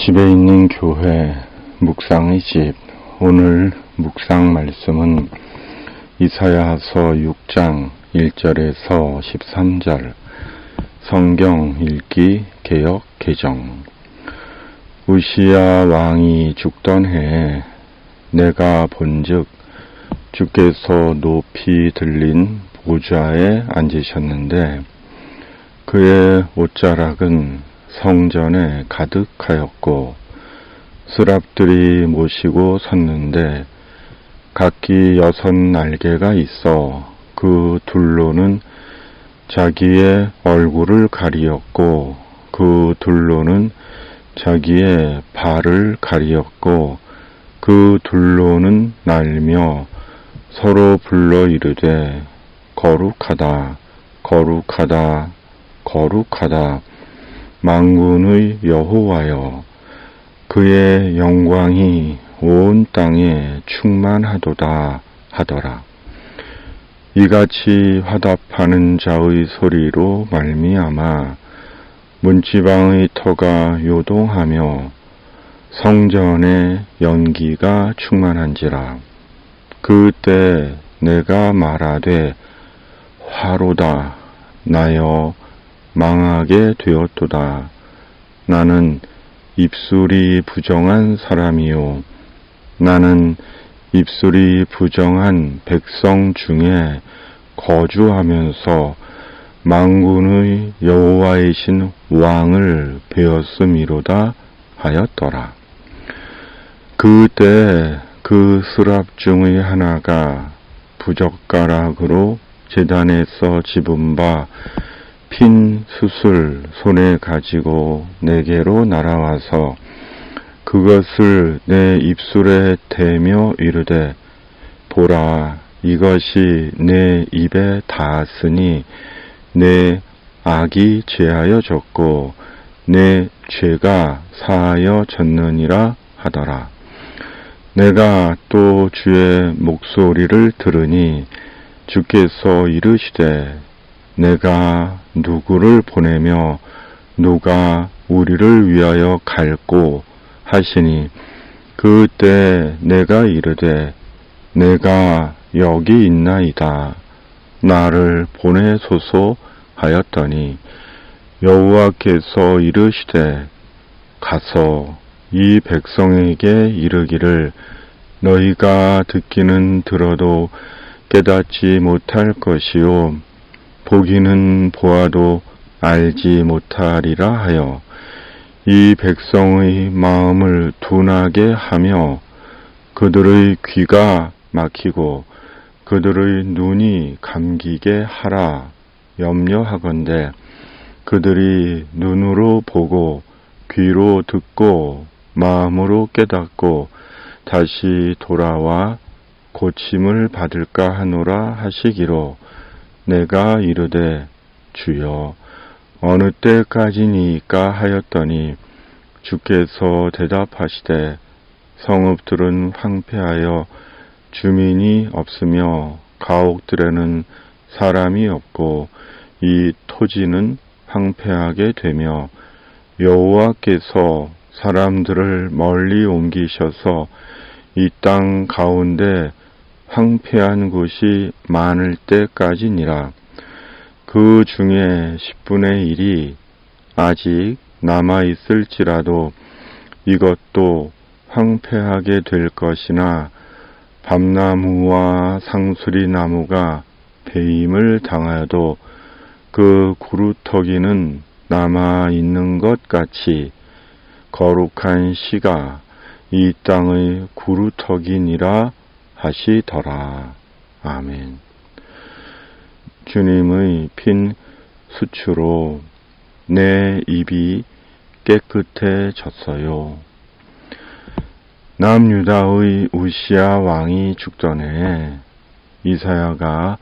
집에 있는 교회 묵상의 집. 오늘 묵상 말씀은 이사야서 6장 1절에서 13절 성경 읽기 개역 개정. 우시야 왕이 죽던 해에 내가 본즉 주께서 높이 들린 보좌에 앉으셨는데 그의 옷자락은 성전에 가득하였고 스랍들이 모시고 섰는데 각기 6 날개가 있어 그 둘로는 자기의 얼굴을 가리었고 그 둘로는 자기의 발을 가리었고 그 둘로는 날며 서로 불러 이르되 거룩하다 거룩하다 거룩하다 만군의 여호와여 그의 영광이 온 땅에 충만하도다 하더라. 이같이 화답하는 자의 소리로 말미암아 문지방의 터가 요동하며 성전에 연기가 충만한지라. 그때 내가 말하되 화로다 나여 망하게 되었도다. 나는 입술이 부정한 사람이요 나는 입술이 부정한 백성 중에 거주하면서 만군의 여호와이신 왕을 배웠음이로다 하였더라. 그때 그 스랍 중의 하나가 부젓가락으로 제단에서 집은 바 핀 숯을 손에 가지고 내게로 날아와서 그것을 내 입술에 대며 이르되 보라 이것이 내 입에 닿았으니 내 악이 제하여 졌고 내 죄가 사하여 졌느니라 하더라. 내가 또 주의 목소리를 들으니 주께서 이르시되 내가 누구를 보내며 누가 우리를 위하여 갈꼬 하시니 그때 내가 이르되 내가 여기 있나이다 나를 보내소서 하였더니 여호와께서 이르시되 가서 이 백성에게 이르기를 너희가 듣기는 들어도 깨닫지 못할 것이요 보기는 보아도 알지 못하리라 하여 이 백성의 마음을 둔하게 하며 그들의 귀가 막히고 그들의 눈이 감기게 하라 염려하건대 그들이 눈으로 보고 귀로 듣고 마음으로 깨닫고 다시 돌아와 고침을 받을까 하노라 하시기로 내가 이르되 주여 어느 때까지니까 하였더니 주께서 대답하시되 성읍들은 황폐하여 주민이 없으며 가옥들에는 사람이 없고 이 토지는 황폐하게 되며 여호와께서 사람들을 멀리 옮기셔서 이 땅 가운데 황폐한 곳이 많을 때까지니라. 그 중에 10분의 1이 아직 남아있을지라도 이것도 황폐하게 될 것이나 밤나무와 상수리 나무가 배임을 당하여도 그 구루터기는 남아있는 것 같이 거룩한 씨가 이 땅의 구루터기니라 하시더라. 아멘. 주님의 핀 수추로 내 입이 깨끗해졌어요. 남유다의 우시야 왕이 죽던 해에 이사야가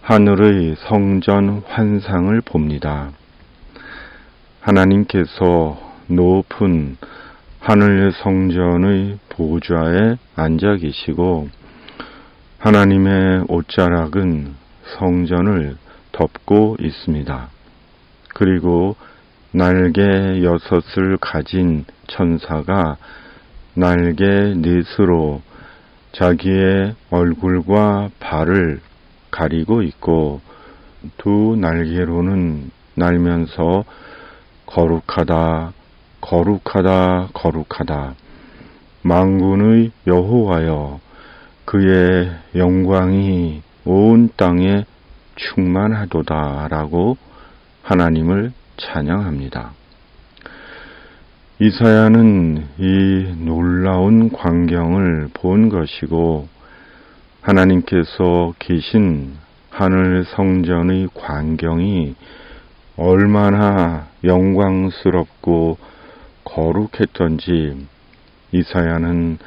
하늘의 성전 환상을 봅니다. 하나님께서 높은 하늘 성전의 보좌에 앉아 계시고 하나님의 옷자락은 성전을 덮고 있습니다. 그리고 날개 6을 가진 천사가 날개 4으로 자기의 얼굴과 발을 가리고 있고 두 날개로는 날면서 거룩하다, 거룩하다, 거룩하다. 만군의 여호와여, 그의 영광이 온 땅에 충만하도다 라고 하나님을 찬양합니다. 이사야는 이 놀라운 광경을 본 것이고 하나님께서 계신 하늘 성전의 광경이 얼마나 영광스럽고 거룩했던지 이사야는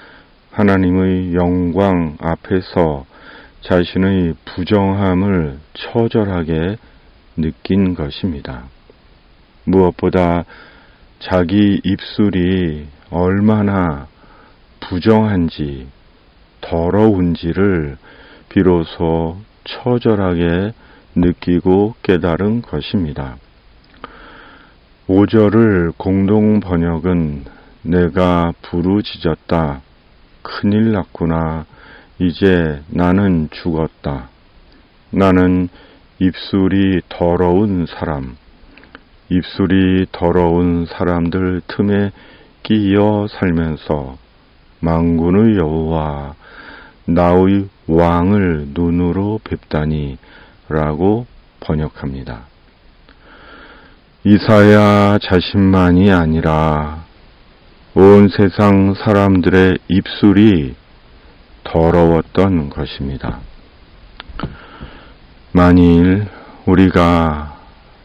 하나님의 영광 앞에서 자신의 부정함을 처절하게 느낀 것입니다. 무엇보다 자기 입술이 얼마나 부정한지 더러운지를 비로소 처절하게 느끼고 깨달은 것입니다. 5절을 공동 번역은 내가 부르짖었다. 큰일 났구나. 이제 나는 죽었다. 나는 입술이 더러운 사람, 입술이 더러운 사람들 틈에 끼어 살면서 만군의 여호와 나의 왕을 눈으로 뵙다니 라고 번역합니다. 이사야 자신만이 아니라 온 세상 사람들의 입술이 더러웠던 것입니다. 만일 우리가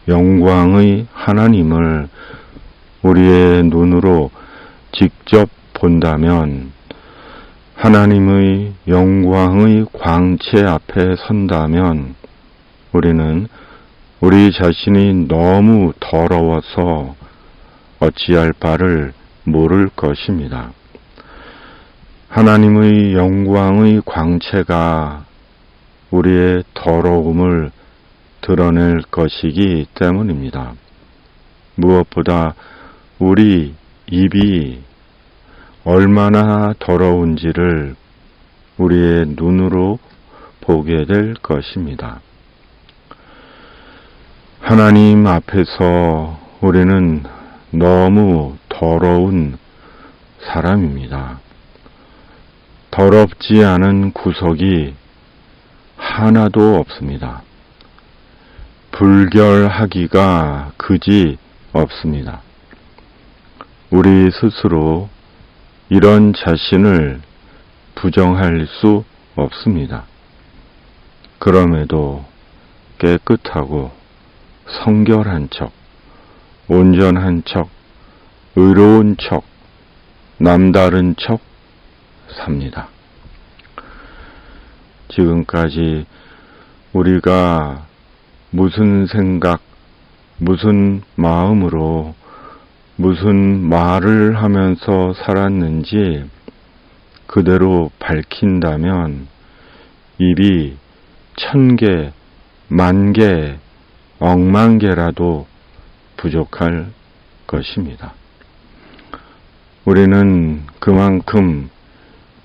영광의 하나님을 우리의 눈으로 직접 본다면, 하나님의 영광의 광채 앞에 선다면 우리는 우리 자신이 너무 더러워서 어찌할 바를 모를 것입니다. 하나님의 영광의 광채가 우리의 더러움을 드러낼 것이기 때문입니다. 무엇보다 우리 입이 얼마나 더러운지를 우리의 눈으로 보게 될 것입니다. 하나님 앞에서 우리는 너무 더러운 사람입니다. 더럽지 않은 구석이 하나도 없습니다. 불결하기가 그지 없습니다. 우리 스스로 이런 자신을 부정할 수 없습니다. 그럼에도 깨끗하고 성결한 척, 온전한 척, 의로운 척, 남다른 척 삽니다. 지금까지 우리가 무슨 생각, 무슨 마음으로 무슨 말을 하면서 살았는지 그대로 밝힌다면 입이 1000개, 10,000개, 10,000개라도 부족할 것입니다. 우리는 그만큼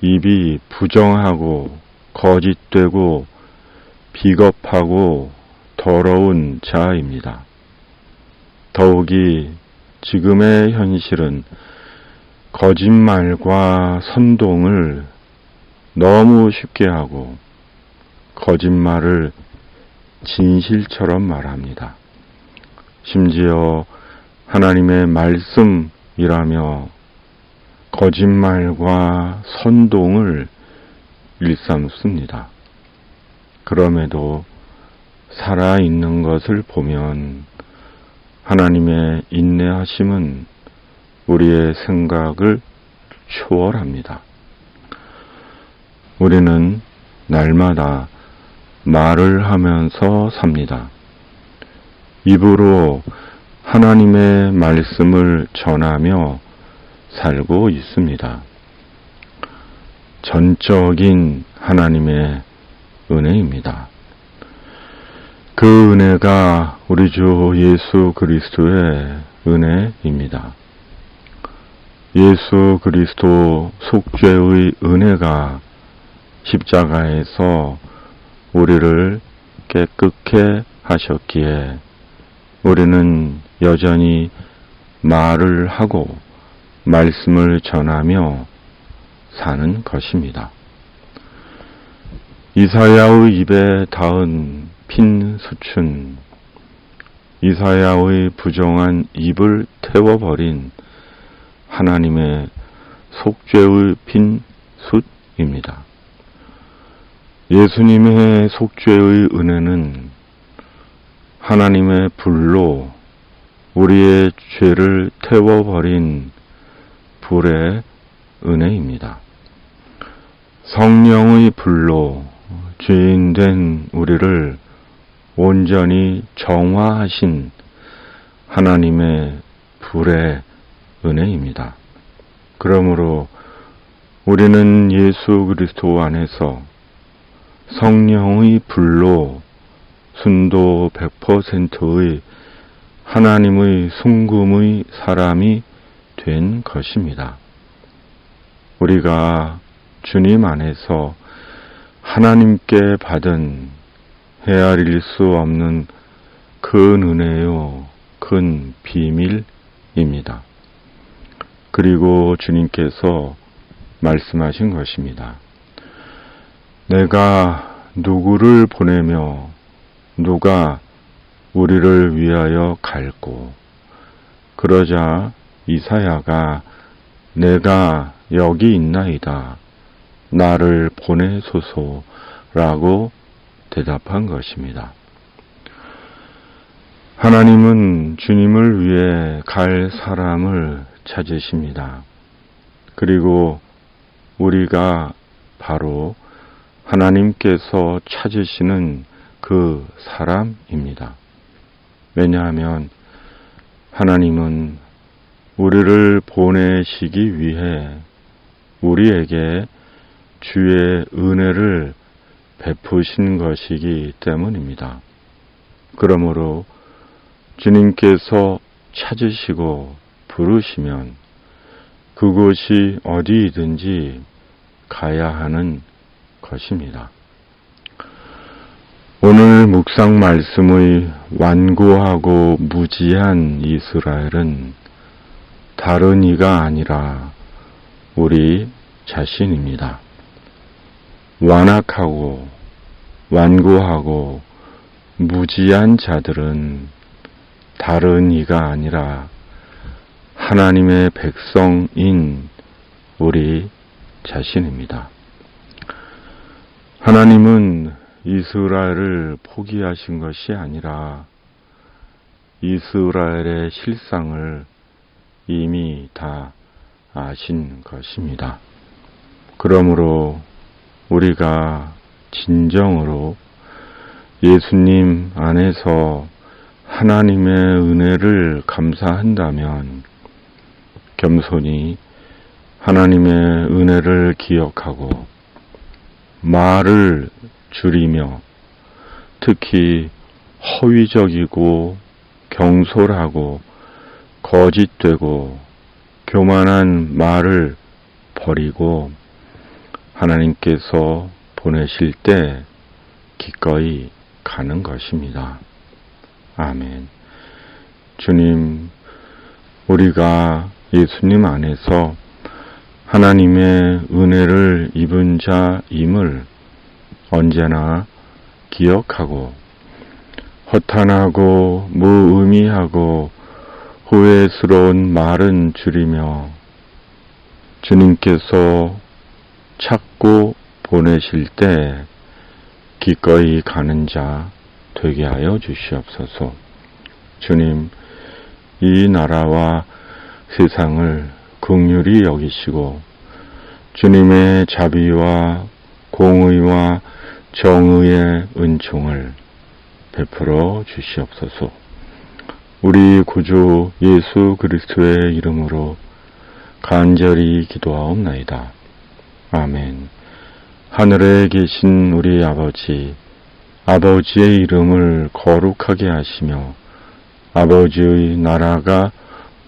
입이 부정하고 거짓되고 비겁하고 더러운 자입니다. 더욱이 지금의 현실은 거짓말과 선동을 너무 쉽게 하고 거짓말을 진실처럼 말합니다. 심지어 하나님의 말씀이라며 거짓말과 선동을 일삼습니다. 그럼에도 살아있는 것을 보면 하나님의 인내하심은 우리의 생각을 초월합니다. 우리는 날마다 말을 하면서 삽니다. 입으로 하나님의 말씀을 전하며 살고 있습니다. 전적인 하나님의 은혜입니다. 그 은혜가 우리 주 예수 그리스도의 은혜입니다. 예수 그리스도 속죄의 은혜가 십자가에서 우리를 깨끗게 하셨기에 우리는 여전히 말을 하고 말씀을 전하며 사는 것입니다. 이사야의 입에 닿은 핀 숯은 이사야의 부정한 입을 태워버린 하나님의 속죄의 핀 숯입니다. 예수님의 속죄의 은혜는 하나님의 불로 우리의 죄를 태워버린 불의 은혜입니다. 성령의 불로 죄인된 우리를 온전히 정화하신 하나님의 불의 은혜입니다. 그러므로 우리는 예수 그리스도 안에서 성령의 불로 순도 100%의 하나님의 순금의 사람이 된 것입니다. 우리가 주님 안에서 하나님께 받은 헤아릴 수 없는 큰 은혜요, 큰 비밀입니다. 그리고 주님께서 말씀하신 것입니다. 내가 누구를 보내며 누가 우리를 위하여 갈고, 그러자 이사야가 내가 여기 있나이다, 나를 보내소서라고 대답한 것입니다. 하나님은 주님을 위해 갈 사람을 찾으십니다. 그리고 우리가 바로 하나님께서 찾으시는 그 사람입니다. 왜냐하면 하나님은 우리를 보내시기 위해 우리에게 주의 은혜를 베푸신 것이기 때문입니다. 그러므로 주님께서 찾으시고 부르시면 그곳이 어디이든지 가야 하는 것입니다. 오늘 묵상 말씀의 완고하고 무지한 이스라엘은 다른 이가 아니라 우리 자신입니다. 완악하고 완고하고 무지한 자들은 다른 이가 아니라 하나님의 백성인 우리 자신입니다. 하나님은 이스라엘을 포기하신 것이 아니라 이스라엘의 실상을 이미 다 아신 것입니다. 그러므로 우리가 진정으로 예수님 안에서 하나님의 은혜를 감사한다면 겸손히 하나님의 은혜를 기억하고 말을 줄이며 특히 허위적이고 경솔하고 거짓되고 교만한 말을 버리고 하나님께서 보내실 때 기꺼이 가는 것입니다. 아멘. 주님, 우리가 예수님 안에서 하나님의 은혜를 입은 자임을 언제나 기억하고 허탄하고 무의미하고 후회스러운 말은 줄이며 주님께서 찾고 보내실 때 기꺼이 가는 자 되게 하여 주시옵소서. 주님, 이 나라와 세상을 긍휼히 여기시고 주님의 자비와 공의와 정의의 은총을 베풀어 주시옵소서. 우리 구주 예수 그리스도의 이름으로 간절히 기도하옵나이다. 아멘. 하늘에 계신 우리 아버지, 아버지의 이름을 거룩하게 하시며 아버지의 나라가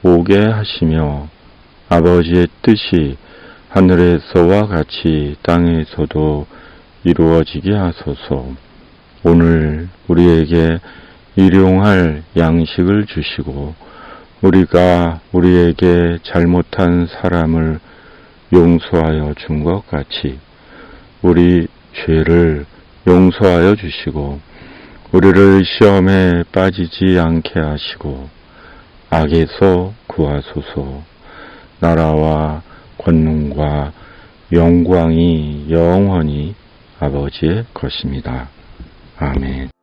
오게 하시며 아버지의 뜻이 하늘에서와 같이 땅에서도 이루어지게 하소서. 오늘 우리에게 일용할 양식을 주시고 우리가 우리에게 잘못한 사람을 용서하여 준 것 같이 우리 죄를 용서하여 주시고 우리를 시험에 빠지지 않게 하시고 악에서 구하소서. 나라와 권능과 영광이 영원히 아버지의 것입니다. 아멘.